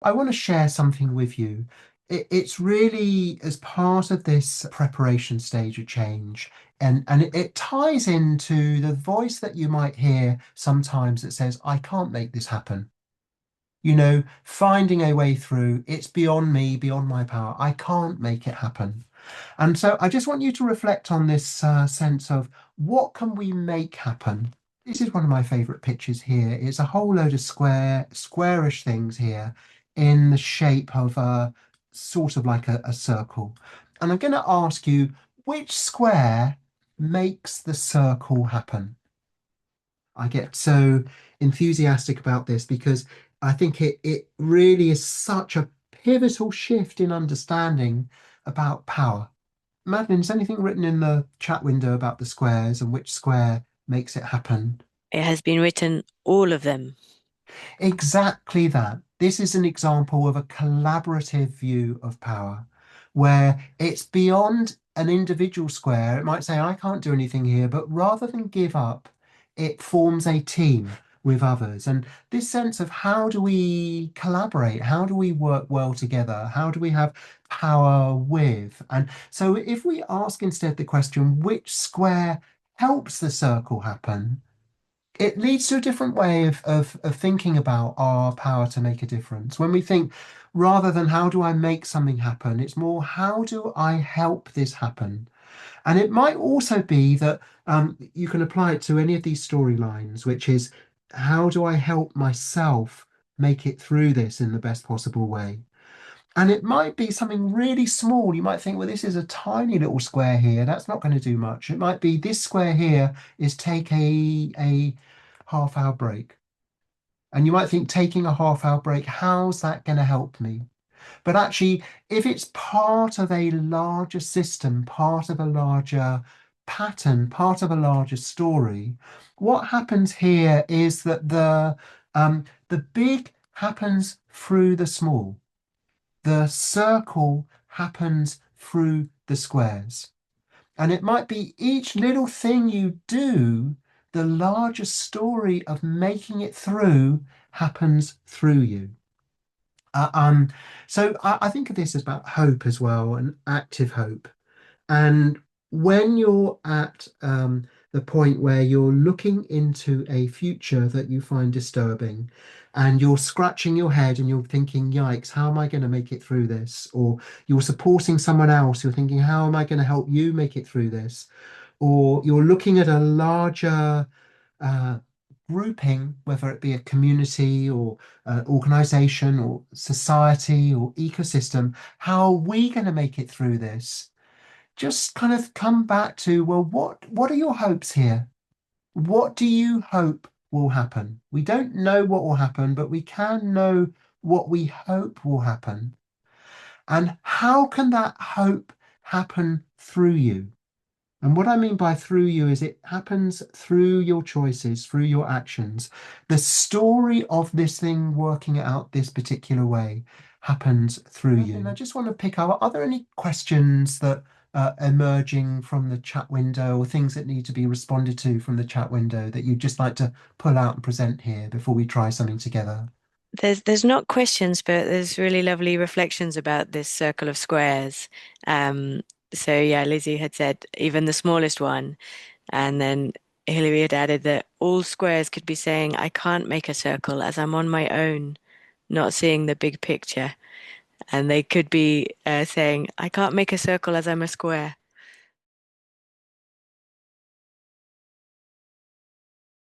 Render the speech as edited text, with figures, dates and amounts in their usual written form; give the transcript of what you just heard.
I want to share something with you. It's really as part of this preparation stage of change, and it ties into the voice that you might hear sometimes that says, I can't make this happen. Finding a way through, it's beyond me, beyond my power. I can't make it happen. And so I just want you to reflect on this sense of what can we make happen? This is one of my favorite pictures here. It's a whole load of squarish things here in the shape of a sort of like a circle. And I'm going to ask you, which square makes the circle happen? I get so enthusiastic about this because I think it really is such a pivotal shift in understanding about power. Madeline, is anything written in the chat window about the squares and which square makes it happen? It has been written, all of them. Exactly that. This is an example of a collaborative view of power where it's beyond an individual square. It might say, I can't do anything here, but rather than give up, it forms a team with others. And this sense of how do we collaborate? How do we work well together? How do we have power with? And so if we ask instead the question, which square helps the circle happen? It leads to a different way of thinking about our power to make a difference. When we think, rather than how do I make something happen, it's more how do I help this happen? And it might also be that you can apply it to any of these storylines, which is how do I help myself make it through this in the best possible way? And it might be something really small. You might think, well, this is a tiny little square here. That's not going to do much. It might be this square here is take a half-hour break. And you might think taking a half-hour break, how's that going to help me? But actually, if it's part of a larger system, part of a larger pattern, part of a larger story, what happens here is that the big happens through the small. The circle happens through the squares. And it might be each little thing you do, the larger story of making it through happens through you. Uh, um, so I think of this as about hope as well, and active hope. And when you're at the point where you're looking into a future that you find disturbing, and you're scratching your head and you're thinking, yikes, how am I going to make it through this? Or you're supporting someone else, you're thinking, how am I going to help you make it through this? Or you're looking at a larger uh, grouping, whether it be a community or organization or society or ecosystem, how are we going to make it through this? Just kind of come back to, well, what are your hopes here? What do you hope will happen? We don't know what will happen, but we can know what we hope will happen. And how can that hope happen through you? And what I mean by through you is it happens through your choices, through your actions. The story of this thing working it out this particular way happens through you. And I just want to pick up, are there any questions that are emerging from the chat window or things that need to be responded to from the chat window that you'd just like to pull out and present here before we try something together? There's not questions, but there's really lovely reflections about this circle of squares. Um, so yeah, Lizzie had said even the smallest one, and then Hilary had added that all squares could be saying, I can't make a circle as I'm on my own, not seeing the big picture. And they could be saying, I can't make a circle as I'm a square.